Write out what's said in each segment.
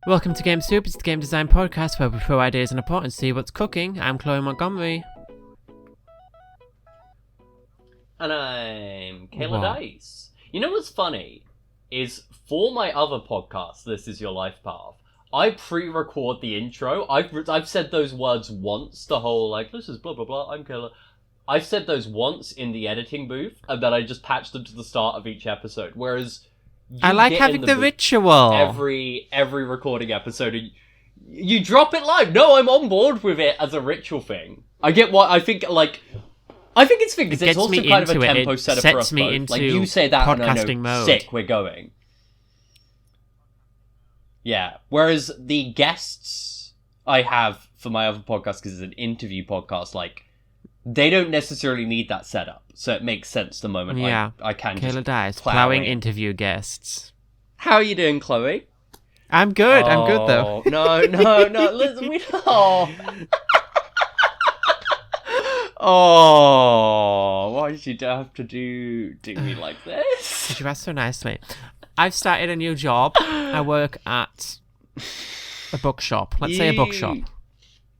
Welcome to Game Soup. It's the game design podcast where we throw ideas in a pot and see what's cooking. I'm Chloe Montgomery. And I'm Kayla Dice. You know what's funny? Is for my other podcast, This Is Your Life Path, I pre-record the intro. I've said those words once, the whole, like, this is blah blah blah, I'm Kayla. I've said those once in the editing booth, and then I just patch them to the start of each episode, whereas... I like having the ritual. Every recording episode, you drop it live. No, I'm on board with it as a ritual thing. I get what I think. I think it's because it's also kind of a tempo setter for us both. Like you say that, and I know, mode. Sick, we're going. Yeah. Whereas the guests I have for my other podcast, because it's an interview podcast, like they don't necessarily need that setup. So it makes sense the moment I can Kayla just Dice, plowing interview guests. How are you doing, Chloe? I'm good. I'm good, though. No. Listen, we don't. Oh, why did you have to do me like this? You asked so nicely. I've started a new job. I work at a bookshop. Let's say a bookshop.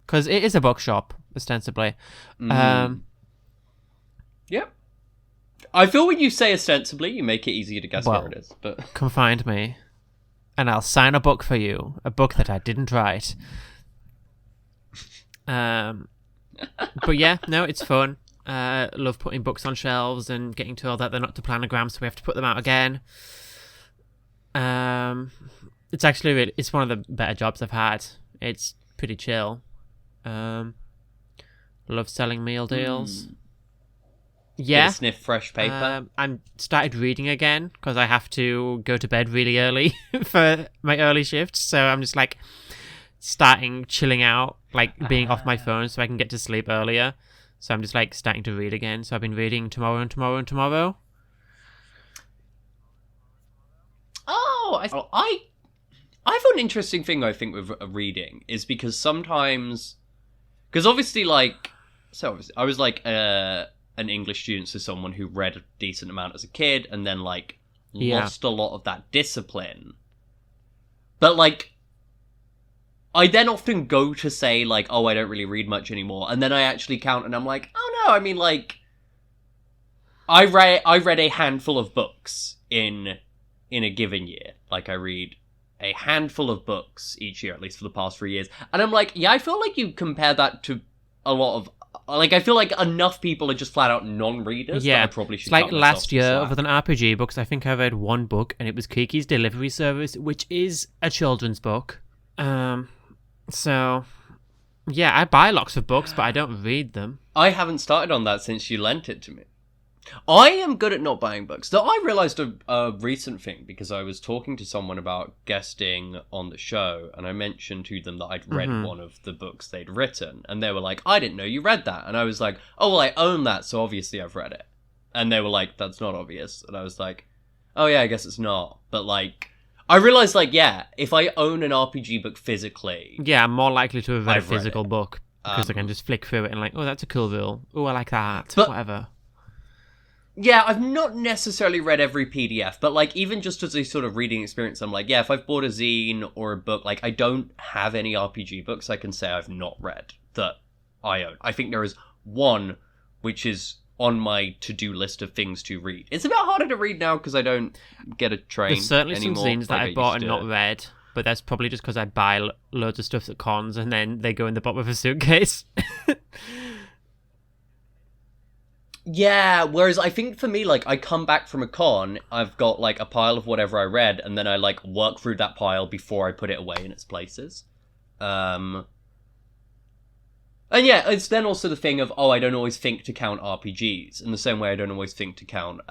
Because it is a bookshop, ostensibly. Yep. I feel when you say ostensibly, you make it easier to guess where it is. But come find me, and I'll sign a book for you. A book that I didn't write. But yeah, no, it's fun. Love putting books on shelves and getting told that they're not to planograms, so we have to put them out again. It's actually it's one of the better jobs I've had. It's pretty chill. Love selling meal deals. Yeah. Sniff fresh paper. I'm started reading again because I have to go to bed really early for my early shifts. So I'm just like chilling out, like being off my phone so I can get to sleep earlier. So I'm just like starting to read again. So I've been reading tomorrow and tomorrow and tomorrow. I have an interesting thing I think with reading is because sometimes, because obviously I was like an English student, so someone who read a decent amount as a kid and then like lost a lot of that discipline. But like I then often go to say like, oh, I don't really read much anymore, and then I actually count and I'm like, oh no, I mean like I read a handful of books in a given year. Like I read a handful of books each year, at least for the past 3 years. And I'm like, yeah, I feel like you compare that to a lot of... Like, I feel like enough people are just flat out non-readers. Yeah, that I probably should it's like last year, other than RPG books, I think I read one book, and it was Kiki's Delivery Service, which is a children's book. So, yeah, I buy lots of books, but I don't read them. I haven't started on that since you lent it to me. I am good at not buying books. Though I realised a recent thing, because I was talking to someone about guesting on the show, and I mentioned to them that I'd read one of the books they'd written, and they were like, I didn't know you read that. And I was like, oh, well, I own that, so obviously I've read it. And they were like, that's not obvious. And I was like, oh yeah, I guess it's not. But like, I realised like, yeah, if I own an RPG book physically... Yeah, I'm more likely to have read a physical book, because I can just flick through it and like, oh, that's a cool rule. Oh, I like that. But, whatever. Yeah, I've not necessarily read every PDF, but, like, even just as a sort of reading experience, I'm like, yeah, if I've bought a zine or a book, like, I don't have any RPG books I can say I've not read that I own. I think there is one which is on my to-do list of things to read. It's a bit harder to read now because I don't get a train There's certainly anymore, some zines that like I bought and not read, but that's probably just because I buy loads of stuff at cons and then they go in the bottom of a suitcase. Yeah, whereas I think for me, like, I come back from a con, I've got, like, a pile of whatever I read, and then I, like, work through that pile before I put it away in its places. And yeah, it's then also the thing of, oh, I don't always think to count RPGs, in the same way I don't always think to count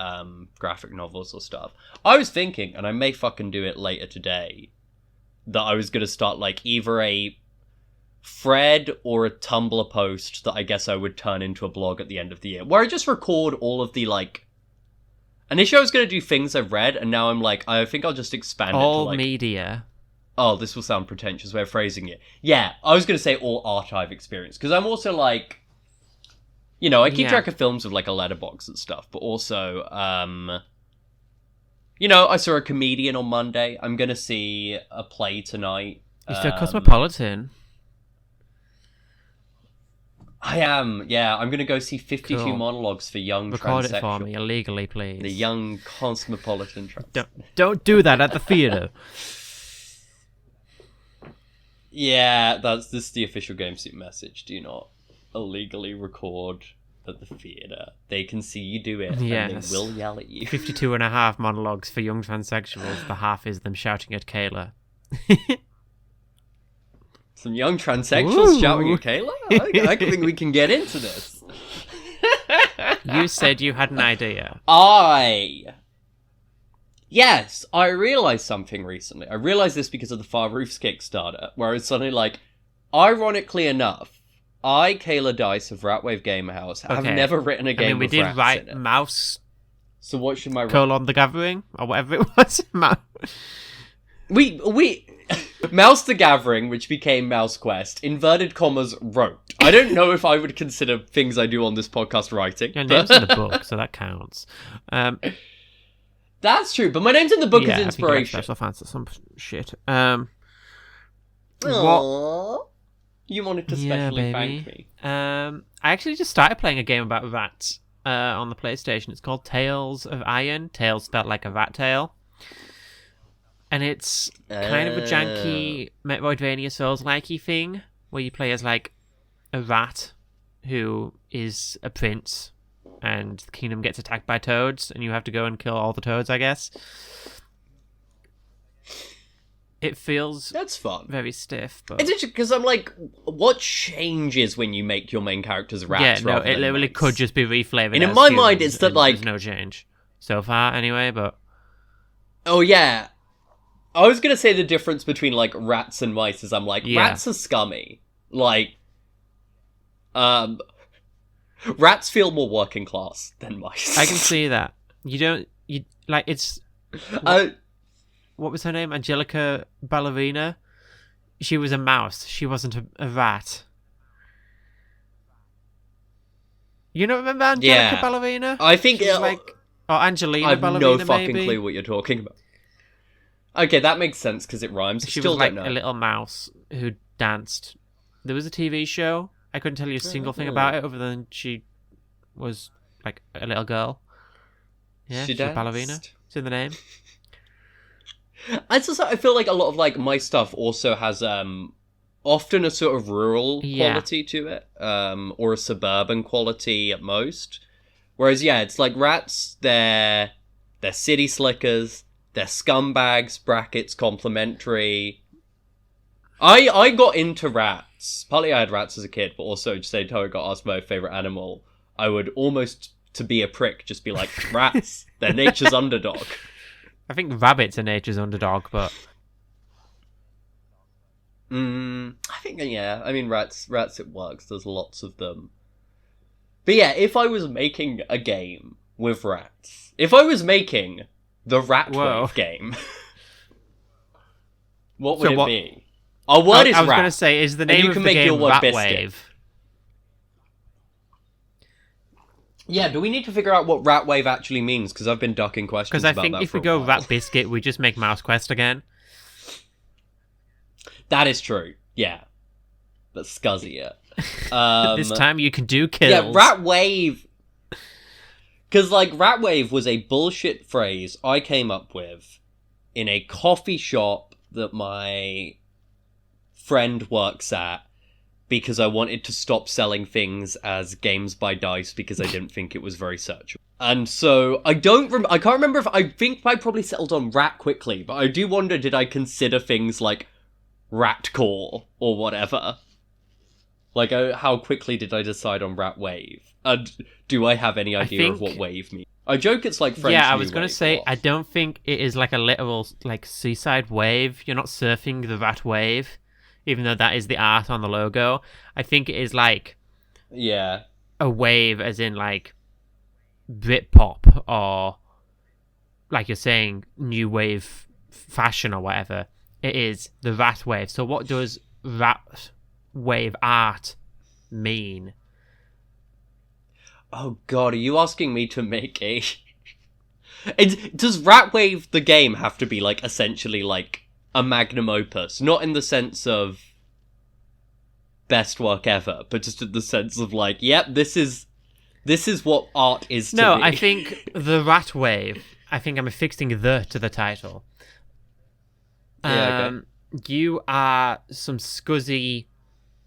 graphic novels or stuff. I was thinking, and I may fucking do it later today, that I was going to start, like, either a thread or a Tumblr post that I guess I would turn into a blog at the end of the year, where I just record all of the, like... Initially I was going to do things I've read, and now I'm like, I think I'll just expand it to, like... All media. Oh, this will sound pretentious way of phrasing it. Yeah, I was going to say all art I've experienced, because I'm also, like... You know, I keep track of films with, like, a letterbox and stuff, but also, You know, I saw a comedian on Monday. I'm gonna see a play tonight. You're still cosmopolitan. I am, yeah. I'm gonna go see 52 Cool. monologues for young Record transsexual. it for me illegally, please. The young cosmopolitan trans. Don't do that at the theatre. Yeah, this is the official GameSuit message. Do not illegally record at the theatre. They can see you do it, Yes. and they will yell at you. 52 and a half monologues for young transsexuals. The half is them shouting at Kayla. Some young transsexuals Ooh. shouting at Kayla? I think we can get into this. You said you had an idea. Yes, I realised something recently. I realised this because of the Far Roofs Kickstarter, where it's suddenly like, ironically enough, Kayla Dice of Ratwave Gamer House, have Okay. never written a game we with did rats write in it. Mouse So what should my... colon the Gathering, or whatever it was. We Mouse the Gathering, which became Mouse Quest, inverted commas, wrote. I don't know if I would consider things I do on this podcast writing. Your name's in the book, so that counts. That's true, but my name's in the book yeah, as I think you like inspiration. special fans or some shit. Aww. You wanted to Yeah, specially baby. thank me. I actually just started playing a game about rats on the PlayStation. It's called Tales of Iron. Tales spelled like a rat tail. And it's kind of a janky Metroidvania Souls-likey thing, where you play as like a rat who is a prince, and the kingdom gets attacked by toads, and you have to go and kill all the toads, I guess. It feels That's fun. very stiff, but It's interesting because I'm like, what changes when you make your main characters rats? yeah, no, rather it than literally mice? could just be reflavored. And in as my mind, humans, it's that, and like- there's no change so far, anyway. But Oh yeah, I was gonna say the difference between like rats and mice is I'm like Yeah. rats are scummy. Like, rats feel more working class than mice. I can see that you like it's. What was her name? Angelica Ballerina. She was a mouse. She wasn't a rat. You don't remember Angelica Yeah. Ballerina? I think She was like, or Angelina I have Ballerina, no fucking maybe? clue what you're talking about. Okay, that makes sense because it rhymes. She Still was like don't know. a little mouse who danced. There was a TV show. I couldn't tell you a single thing about it other than she was like a little girl. Yeah, She she's a ballerina. danced. It's in the name. I feel like a lot of like my stuff also has often a sort of rural Yeah. quality to it, or a suburban quality at most. Whereas yeah, it's like rats, they're city slickers, they're scumbags, brackets complimentary. I got into rats. Partly I had rats as a kid, but also just anytime I got asked my favourite animal, I would almost, to be a prick, just be like, rats, they're nature's underdog. I think rabbits are nature's underdog, but I think, yeah, I mean, rats, it works, there's lots of them. But yeah, if I was making a game with rats, if I was making the Ratwave Whoa. game, what would So it what- be? Our word is I was rat. going to say, is the And name you of can the make your game word Ratwave? biscuit. Yeah, do we need to figure out what Ratwave actually means? Because I've been ducking questions Because I about think that if for we a go while. Rat Biscuit, we just make Mouse Quest again. That is true, yeah. But scuzzier. This time you can do kills. Yeah, Ratwave. Because, like, Ratwave was a bullshit phrase I came up with in a coffee shop that my friend works at because I wanted to stop selling things as games by dice because I didn't think it was very searchable. And so, I can't remember if, I think I probably settled on Rat quickly, but I do wonder, did I consider things like Ratcore or whatever? Like, how quickly did I decide on Ratwave? And do I have any idea of what wave means? I joke it's like French Yeah, I New was going Wave to say, or- I don't think it is like a literal like seaside wave. You're not surfing the Rat Wave, even though that is the art on the logo. I think it is like Yeah. a wave as in like Britpop or like you're saying new wave fashion or whatever. It is the Rat Wave. So what does Rat Wave art mean? Oh god, are you asking me to make a Does Ratwave the game have to be like essentially like a magnum opus? Not in the sense of best work ever, but just in the sense of like, yep, this is what art is to me. No, I think the Rat Wave. I think I'm affixing the to the title. Yeah, okay. You are some scuzzy,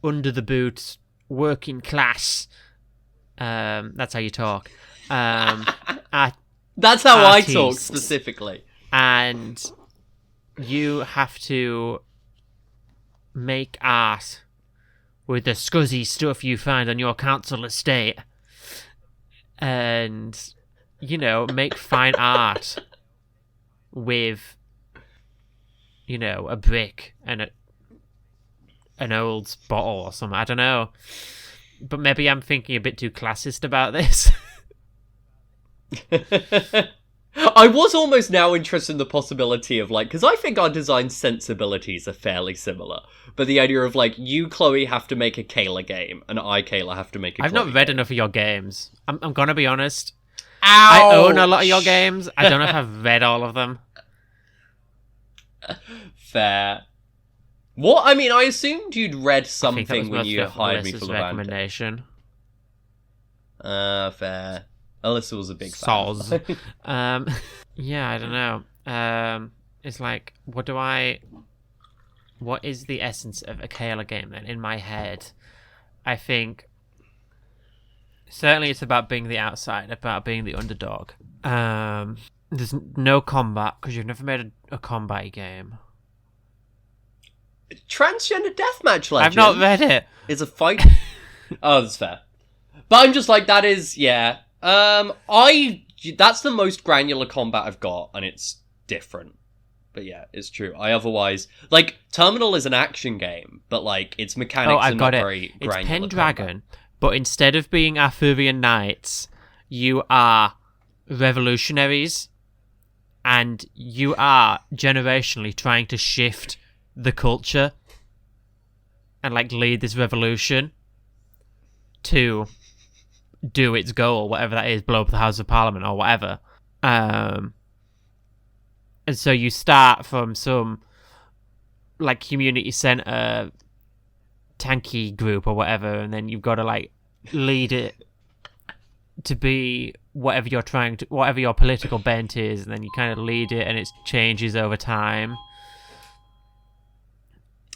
under the boot, working class. That's how you talk. That's how I artists. talk specifically. And you have to make art with the scuzzy stuff you find on your council estate. And, you know, make fine art with, you know, a brick and an old bottle or something. I don't know. But maybe I'm thinking a bit too classist about this. I was almost now interested in the possibility of like, because I think our design sensibilities are fairly similar, but the idea of like, you, Chloe, have to make a Kayla game, and I, Kayla, have to make a I've Chloe not read game. enough of your games. I'm gonna be honest. Ouch! I own a lot of your games. I don't know if I've read all of them. Fair. What? I mean, I assumed you'd read I think that something was when mostly you off hired me Alyssa's for the band. recommendation. Fair. Alyssa was a big Soz. fan. Yeah, I don't know. It's like, what is the essence of a Kayla game then in my head? I think certainly it's about being the outsider, about being the underdog. There's no combat because you've never made a combat game. Transgender Deathmatch Legend. I've not read it. Is a fight. Oh, that's fair. But I'm just like, that is, yeah. That's the most granular combat I've got, and it's different. But yeah, it's true. I otherwise, like, Terminal is an action game, but like, its mechanics are not very granular. It's Pendragon, but instead of being Arthurian knights, you are revolutionaries, and you are generationally trying to shift the culture and like lead this revolution to do its goal, whatever that is, blow up the House of Parliament or whatever. And so you start from some like community centre tanky group or whatever, and then you've got to like lead it to be whatever your political bent is, and then you kind of lead it and it changes over time.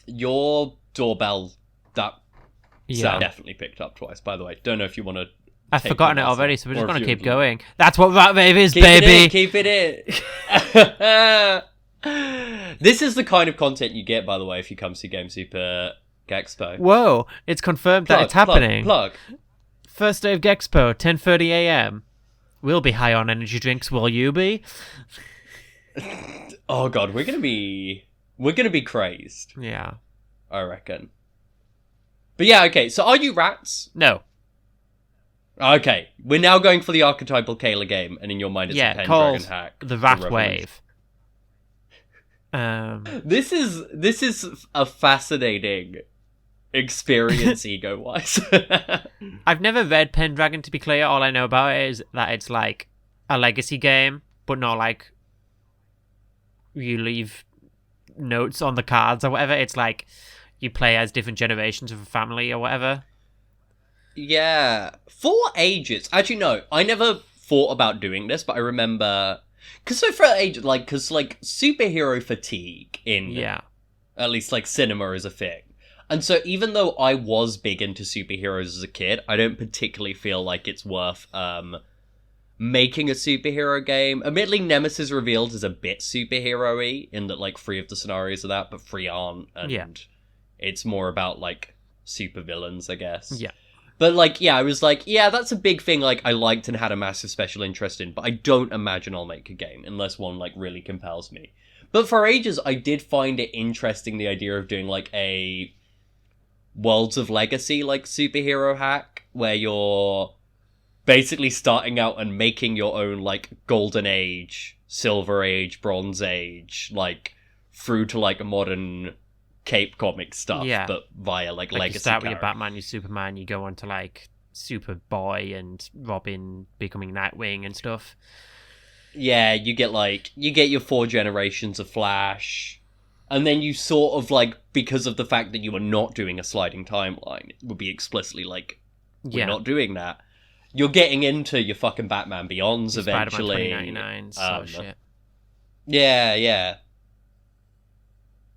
Your doorbell, that Yeah. sound definitely picked up twice, by the way. Don't know if you want to. I've forgotten it already, so we're just or if going to you keep would- going. That's what Rat Wave is, Keep baby! Keep it in. This is the kind of content you get, by the way, if you come see Game Super Gexpo. Whoa, it's confirmed that it's happening. Plug. First day of Gexpo, 10:30 a.m. We'll be high on energy drinks, will you be? Oh god, we're gonna be crazed, Yeah. I reckon. But yeah, okay, so are you rats? No. Okay, we're now going for the archetypal Kayla game, and in your mind it's a Yeah, Pendragon called hack. the for Rat Revolution. Wave. This is a fascinating experience ego-wise. I've never read Pendragon, to be clear. All I know about it is that it's like a legacy game, but not like you leave notes on the cards or whatever. It's like you play as different generations of a family or whatever. Yeah, for ages. Actually, no, I never thought about doing this, but I remember because for ages, because superhero fatigue in Yeah. at least like cinema is a thing, and so even though I was big into superheroes as a kid, I don't particularly feel like it's worth making a superhero game. Admittedly, Nemesis Revealed is a bit superhero-y in that like 3 of the scenarios are that, but 3 aren't, and Yeah. it's more about like supervillains, I guess. Yeah. But, like, yeah, I was like, yeah, that's a big thing, like, I liked and had a massive special interest in, but I don't imagine I'll make a game, unless one, like, really compels me. But for ages, I did find it interesting, the idea of doing, like, a Worlds of Legacy, like, superhero hack, where you're basically starting out and making your own, like, Golden Age, Silver Age, Bronze Age, like, through to, like, modern Cape comic stuff, Yeah. but via like legacy You start with your characters. Batman, your Superman, you go on to like Superboy and Robin becoming Nightwing and stuff. Yeah, you get your 4 generations of Flash, and then you sort of, like, because of the fact that you are not doing a sliding timeline, it would be explicitly, like, we're not doing that. You're getting into your fucking Batman Beyonds your eventually. Spider-Man 2099 sort of shit. Yeah.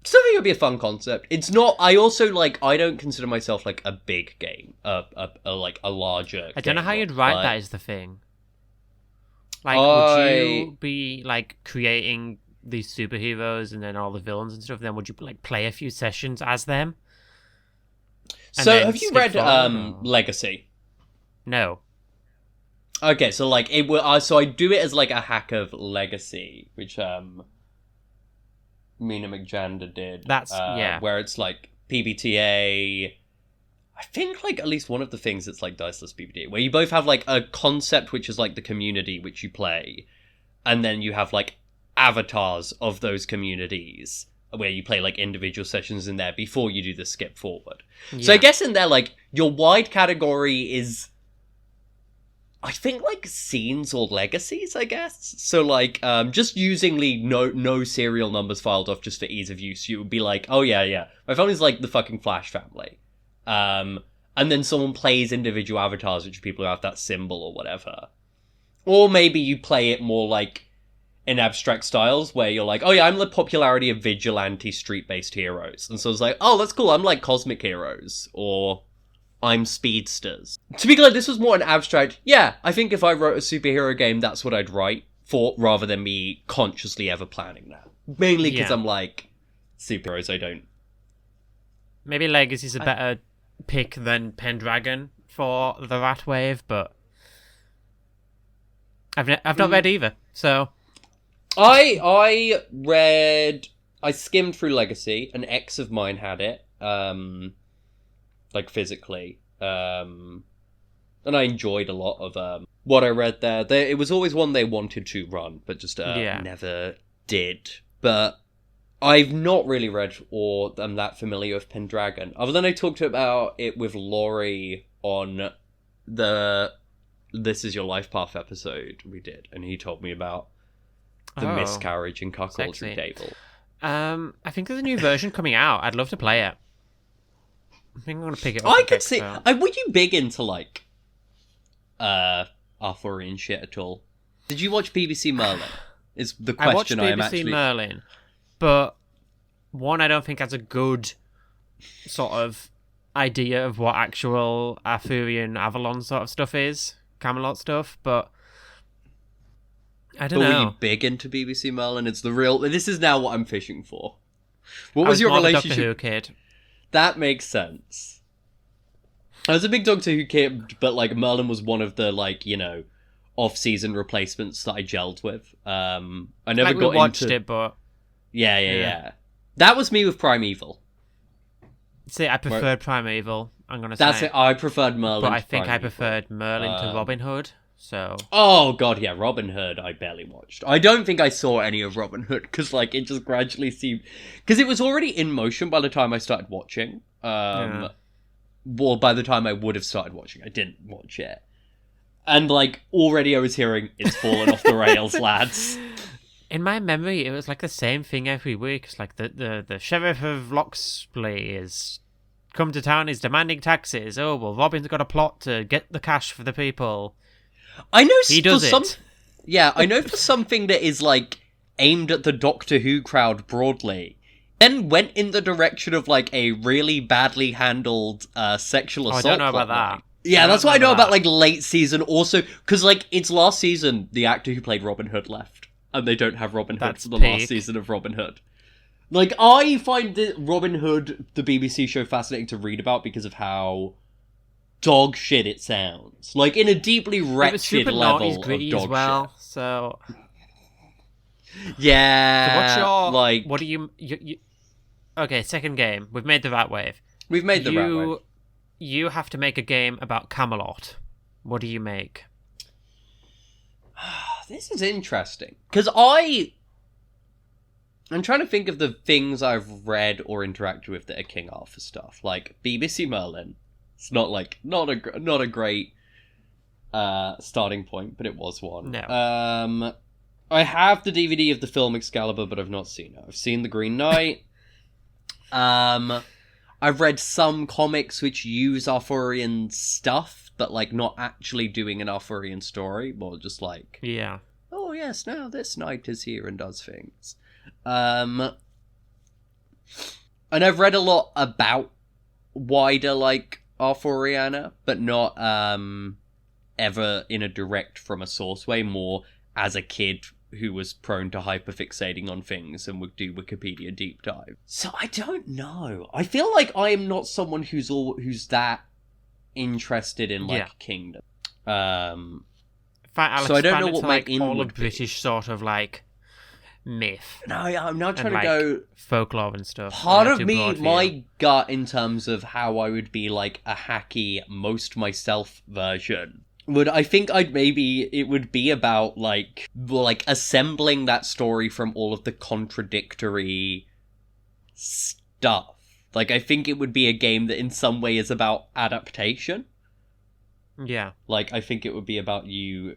Still think it would be a fun concept. It's not. I also I don't consider myself like a big game, like a larger. I don't know how you'd write that. Is the thing. Like, would you be like creating these superheroes and then all the villains and stuff? Then would you like play a few sessions as them? So have you read Legacy? No. Okay, so like it will. So I do it as like a hack of Legacy, which Mina McJander did. That's where it's like PBTA. I think like at least one of the things that's like diceless PBTA, where you both have like a concept which is like the community which you play, and then you have like avatars of those communities where you play like individual sessions in there before you do the skip forward. Yeah. So I guess in there like your wide category is, I think, like, scenes or legacies, I guess. So, like, just using no serial numbers filed off just for ease of use, you would be like, oh, yeah. My family's like the fucking Flash family. And then someone plays individual avatars, which people who have that symbol or whatever. Or maybe you play it more, like, in abstract styles, where you're like, oh, yeah, I'm the popularity of vigilante street-based heroes. And so it's like, oh, that's cool, I'm like cosmic heroes. Or I'm speedsters. To be clear, this was more an abstract, yeah, I think if I wrote a superhero game, that's what I'd write for, rather than me consciously ever planning that. Mainly because I'm like, superheroes I don't. Maybe Legacy's a better pick than Pendragon for the Rat Wave, but I've not read either, so... I skimmed through Legacy, an ex of mine had it, like physically, and I enjoyed a lot of what I read there. It was always one they wanted to run, but just never did. But I've not really read or am that familiar with Pendragon, other than I talked about it with Laurie on the This Is Your Life Path episode we did, and he told me about the miscarriage and cuckoldry table. I think there's a new version coming out. I'd love to play it. I think I'm gonna pick it up. I could see. Were you big into like Arthurian shit at all? Did you watch BBC Merlin? Is the question I watched BBC Merlin, but one, I don't think has a good sort of idea of what actual Arthurian Avalon sort of stuff is, Camelot stuff, but I don't know. Were you big into BBC Merlin? It's the real. This is now what I'm fishing for. What was your relationship? Doctor Who kid. That makes sense. I was a big Doctor Who kid, but like Merlin was one of the like, you know, off-season replacements that I gelled with. I never got watched into it, but yeah. That was me with Primeval. See, I preferred Primeval. I'm gonna say that's it. I preferred Merlin, but I think I preferred Merlin to Robin Hood. So. Oh god, yeah, Robin Hood I barely watched. I don't think I saw any of Robin Hood because like it just gradually seemed because it was already in motion by the time I started watching. Well, by the time I would have started watching, I didn't watch it, and like already I was hearing it's fallen off the rails, lads. In my memory, it was like the same thing every week. It's like the sheriff of Loxley is come to town, is demanding taxes. Oh well, Robin's got a plot to get the cash for the people. I know he does it. Yeah, I know for something that is like aimed at the Doctor Who crowd broadly, then went in the direction of like a really badly handled sexual assault. I don't know about that. Yeah, that's what I know about like late season. Also, because like it's last season, the actor who played Robin Hood left, and they don't have Robin Hood for the last season of Robin Hood. Like I find Robin Hood, the BBC show, fascinating to read about because of how dog shit it sounds, like in a deeply wretched level of dog as well, shit. So yeah. So what's your like? What do you Okay, second game. We've made the Rat Wave. We've made the Rat Wave. You have to make a game about Camelot. What do you make? This is interesting because I'm trying to think of the things I've read or interacted with that are King Arthur stuff, like BBC Merlin. It's not a great starting point, but it was one. No. I have the DVD of the film Excalibur, but I've not seen it. I've seen The Green Knight. I've read some comics which use Arthurian stuff, but, like, not actually doing an Arthurian story, more just like... Yeah. Oh, yes, now this knight is here and does things. And I've read a lot about wider, like, Arthuriana, but not, ever in a direct from a source way, more as a kid who was prone to hyperfixating on things and would do Wikipedia deep dive. So I don't know. I feel like I am not someone who's that interested in, like, Kingdom. I'll so I don't know what like, my in all would of British sort of like myth. No, I'm not trying and, to go folklore and stuff. Part of me, my gut in terms of how I would be like a hacky most myself version would, I think it would be about like assembling that story from all of the contradictory stuff. Like, I think it would be a game that in some way is about adaptation. Yeah. Like, I think it would be about you...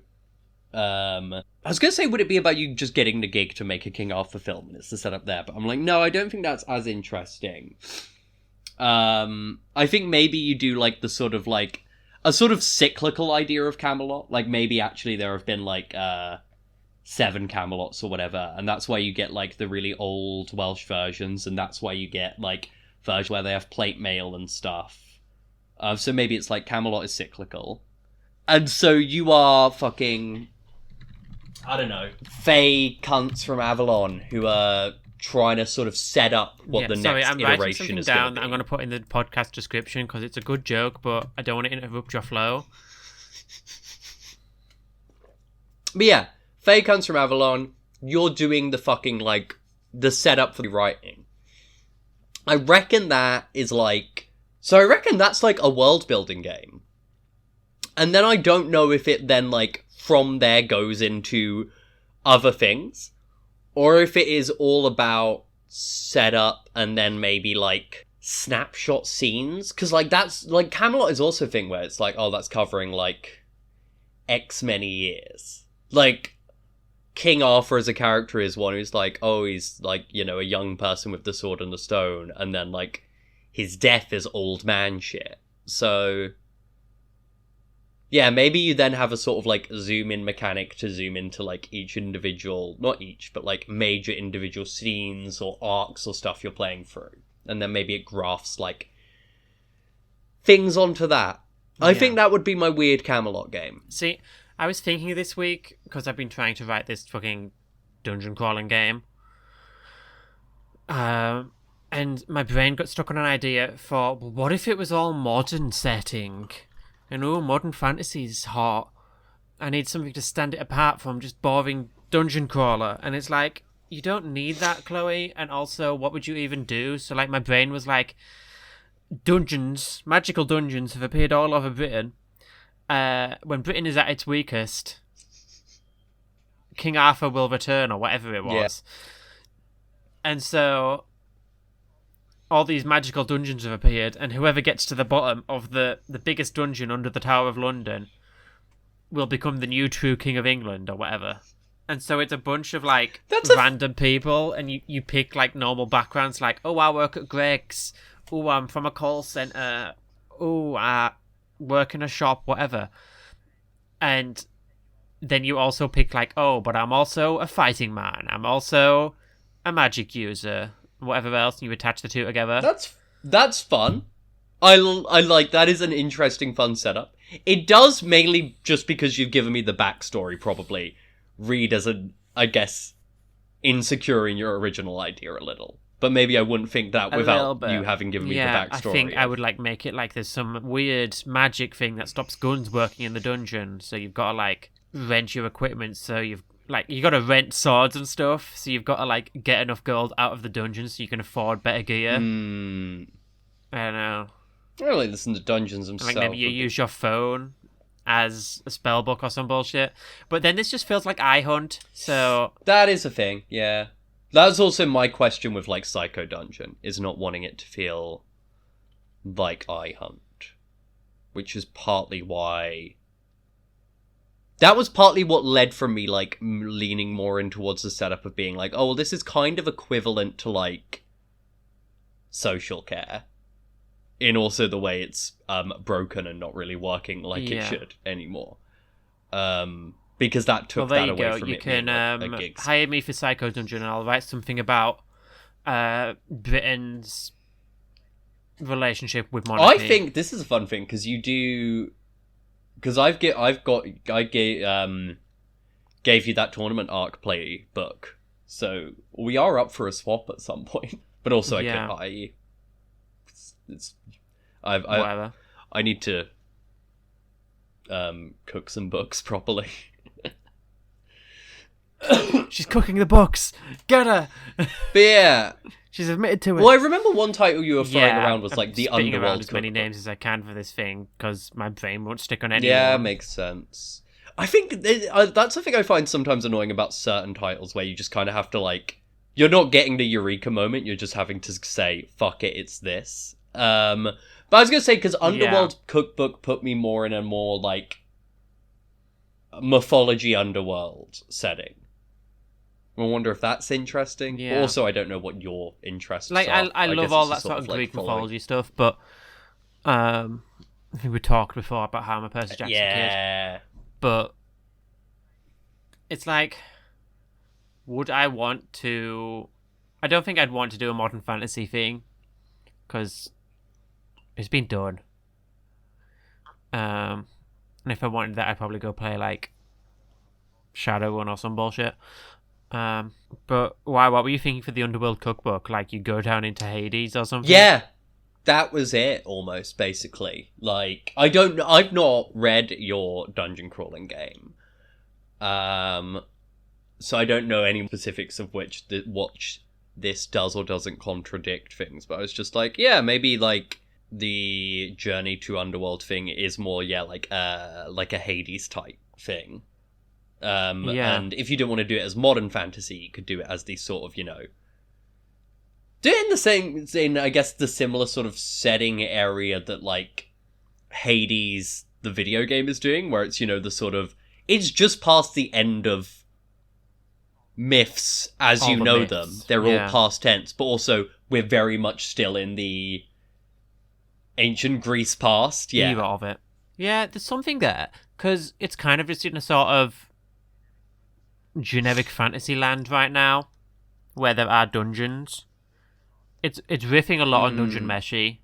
I was going to say, would it be about you just getting the gig to make a King Arthur film, and it's the setup there, but I'm like, no, I don't think that's as interesting. I think maybe you do, like, the sort of, like, a sort of cyclical idea of Camelot. Like, maybe actually there have been, like, 7 Camelots or whatever, and that's why you get, like, the really old Welsh versions, and that's why you get, like, versions where they have plate mail and stuff. So maybe it's like Camelot is cyclical. And so you are fucking, I don't know, fey cunts from Avalon who are trying to sort of set up what the next iteration is going to be. I'm going to put in the podcast description because it's a good joke, but I don't want to interrupt your flow. But yeah, fey cunts from Avalon, you're doing the fucking, like, the setup for the writing. I reckon that is like... So I reckon that's like a world-building game. And then I don't know if it then, like, from there goes into other things. Or if it is all about setup and then maybe, like, snapshot scenes. Because, like, that's... Like, Camelot is also a thing where it's like, oh, that's covering, like, X many years. Like, King Arthur as a character is one who's like, oh, he's, like, you know, a young person with the sword and the stone. And then, like... his death is old man shit. So, yeah, maybe you then have a sort of, like, zoom-in mechanic to zoom into, like, each individual... Not each, but, like, major individual scenes or arcs or stuff you're playing through. And then maybe it graphs, like, things onto that. I think that would be my weird Camelot game. See, I was thinking this week, because I've been trying to write this fucking dungeon crawling game. And my brain got stuck on an idea for, what if it was all modern setting? And modern fantasy's hot. I need something to stand it apart from just boring dungeon crawler. And it's like, you don't need that, Chloe. And also, what would you even do? So, like, my brain was like, dungeons, magical dungeons have appeared all over Britain. When Britain is at its weakest, King Arthur will return, or whatever it was. Yeah. And so... all these magical dungeons have appeared, and whoever gets to the bottom of the biggest dungeon under the Tower of London will become the new true King of England, or whatever. And so it's a bunch of, like, random people, and you pick, like, normal backgrounds, like, oh, I work at Greg's, oh, I'm from a call centre, oh, I work in a shop, whatever. And then you also pick, like, oh, but I'm also a fighting man, I'm also a magic user, whatever else, and you attach the two together. That's fun. I like, that is an interesting, fun setup. It does, mainly just because you've given me the backstory, probably, read as I guess, insecure in your original idea a little. But maybe I wouldn't think that without you having given me the backstory. I think I would, like, make it like there's some weird magic thing that stops guns working in the dungeon, so you've got to, like, rent your equipment, so you got to rent swords and stuff, so you've got to, like, get enough gold out of the dungeon so you can afford better gear. I don't know. I don't really listen to dungeons themselves. Like, maybe you use your phone as a spellbook or some bullshit. But then this just feels like iHunt, so... That is a thing, yeah. That's also my question with, like, Psycho Dungeon, is not wanting it to feel like iHunt. Which is partly why... that was partly what led from me, like, leaning more in towards the setup of being like, oh, well, this is kind of equivalent to, like, social care. In also the way it's broken and not really working like it should anymore. Because that took that away from you it can, being like, a gig. hire me for Psycho Dungeon and I'll write something about Britain's relationship with monarchy. I think this is a fun thing, because you do... Because I gave you that tournament arc play book, so we are up for a swap at some point. But also, I could hire you. Whatever. I need to cook some books properly. She's cooking the books. Get her. But yeah, she's admitted to it. Well, I remember one title you were throwing around was like the Underworld. Underworld. As many names as I can for this thing because my brain won't stick on any. Yeah, makes sense. I think that's the thing I find sometimes annoying about certain titles, where you just kind of have to, like, you're not getting the eureka moment. You're just having to say, "Fuck it, it's this." But I was gonna say, because Underworld Cookbook put me more in a more like mythology Underworld setting. I wonder if that's interesting. Yeah. Also, I don't know what your interests like, are. I love all that sort of like Greek mythology stuff, but I think we talked before about how I'm a Percy Jackson kid. But it's like, would I want to... I don't think I'd want to do a modern fantasy thing, because it's been done. And if I wanted that, I'd probably go play, like, Shadowrun or some bullshit. But why? What were you thinking for the Underworld Cookbook? Like, you go down into Hades or something? Yeah, that was it, almost, basically. Like, I've not read your dungeon crawling game. So I don't know any specifics of what this does or doesn't contradict things, but I was just like, yeah, maybe, like, the Journey to Underworld thing is more, like a Hades type thing. And if you don't want to do it as modern fantasy, you could do it as the sort of, do it in the same, I guess, the similar sort of setting area that, like, Hades, the video game, is doing, where it's, the sort of, it's just past the end of myths as you know them. They're all past tense, but also we're very much still in the ancient Greece past. Era of it. Yeah, there's something there, because it's kind of just in a sort of generic fantasy land right now, where there are dungeons. It's riffing a lot on Dungeon Meshi,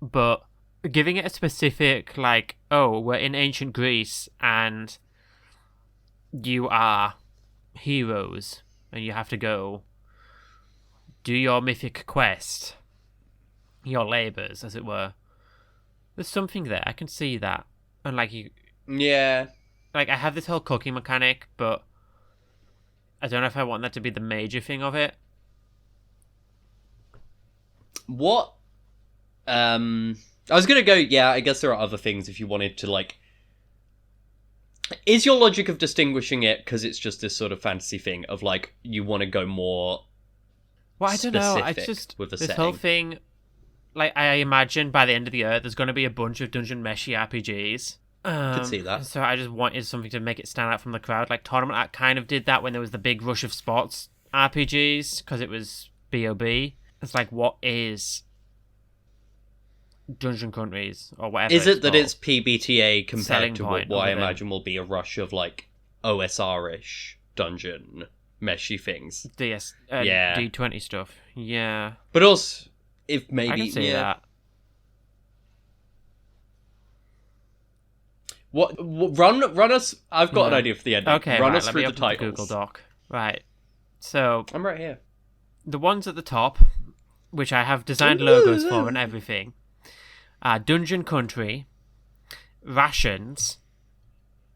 but giving it a specific, like, oh, we're in ancient Greece, and you are heroes, and you have to go do your mythic quest, your labours, as it were. There's something there. I can see that. And, like, like, I have this whole cooking mechanic, but I don't know if I want that to be the major thing of it. What? I was gonna go, I guess there are other things if you wanted to, like... Is your logic of distinguishing it because it's just this sort of fantasy thing of, like, you want to go more I don't know. I just... with the this setting? whole thing... Like, I imagine by the end of the year, there's going to be a bunch of Dungeon Meshi RPGs. Could see that. So I just wanted something to make it stand out from the crowd. Like, Tournament Act kind of did that when there was the big rush of sports RPGs, because it was B.O.B. It's like, what is Dungeon Countries, or whatever Is it that called? it's PBTA compared to what I it. imagine will be a rush of, like, OSR-ish dungeon meshy things? D20 stuff. Yeah. But also, if maybe... I can see that. What run us? I've got an idea for the ending. Okay, run right, us let through me the open titles. Google Doc. Right. So I'm right here. the ones at the top, which I have designed logos for and everything, are Dungeon Country, Rations,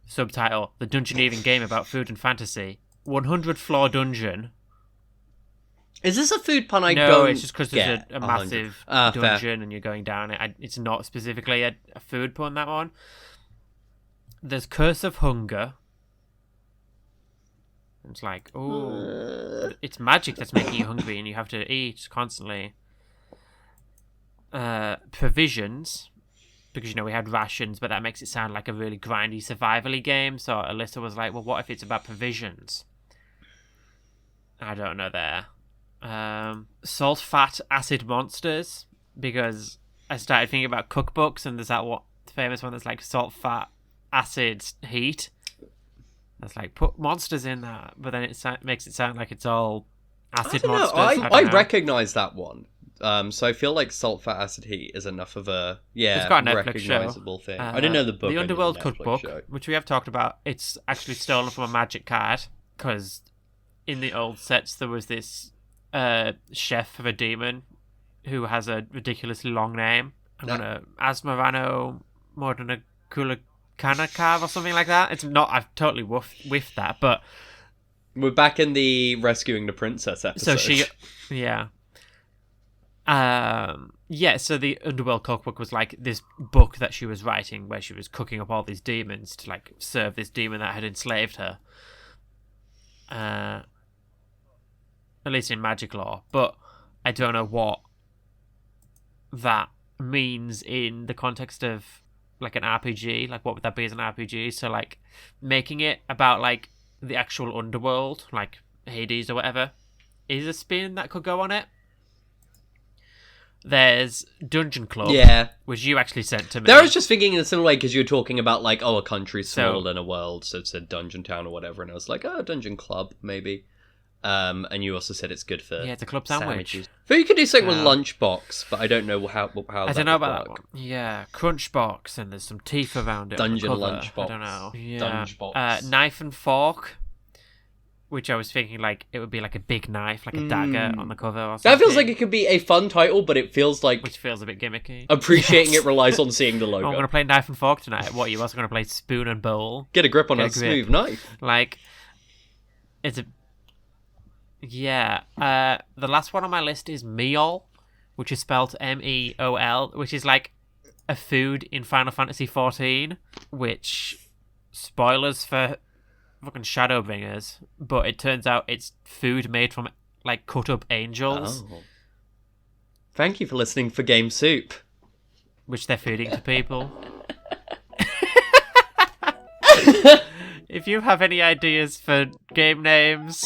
subtitle: The Dungeoneering Game About Food and Fantasy, 100 Floor Dungeon. Is this a food pun? No, it's just because there's get a massive dungeon fair. and you're going down it. It's not specifically a food pun, that one. There's Curse of Hunger. It's like, it's magic that's making you hungry and you have to eat constantly. Provisions. because, we had rations, but that makes it sound like a really grindy survival-y game. So Alyssa was like, well, what if it's about provisions? I don't know there. Salt, fat, acid monsters, because I started thinking about cookbooks, and there's that famous one that's like salt, fat, acid, heat. That's like, put monsters in that, but then it makes it sound like it's all acid monsters. I recognise that one. So I feel like salt, fat, acid, heat is enough of a it's got a recognisable thing. I didn't know the book. The Underworld Cookbook, which we have talked about, it's actually stolen from a magic card, because in the old sets there was this chef of a demon who has a ridiculously long name. I'm gonna Asmarano Mordanakulakanakarv or something like that. It's not. I've totally whiffed that, but we're back in the rescuing the princess episode. So so the Underworld Cookbook was like this book that she was writing where she was cooking up all these demons to like serve this demon that had enslaved her. At least in magic lore, but I don't know what that means in the context of like an RPG. Like, what would that be as an RPG? So like making it about like the actual underworld, like Hades or whatever, is a spin that could go on it. There's Dungeon Club, which you actually sent to me. I was just thinking in a similar way, because you were talking about like, a country's smaller than a world, so it's a dungeon town or whatever, and I was like, Dungeon Club maybe. And you also said it's good for it's a club sandwich. But you could do something with Lunchbox, but I don't know how I don't know about that one. Yeah, Crunchbox, and there's some teeth around it. Dungeon Lunchbox. I don't know. Yeah. Dunchbox. Knife and Fork, which I was thinking like it would be like a big knife, like a dagger on the cover or something. That feels like it could be a fun title, but it feels like... Which feels a bit gimmicky. Appreciating it relies on seeing the logo. I'm going to play Knife and Fork tonight. What, are you also going to play Spoon and Bowl? Get a grip on a smooth knife. Like, it's a... Yeah. The last one on my list is Meol, which is spelled M-E-O-L, which is like a food in Final Fantasy XIV, which... Spoilers for... fucking Shadowbringers, but it turns out it's food made from like cut up angels. Thank you for listening for Game Soup, which they're feeding to people. If you have any ideas for game names,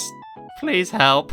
please help.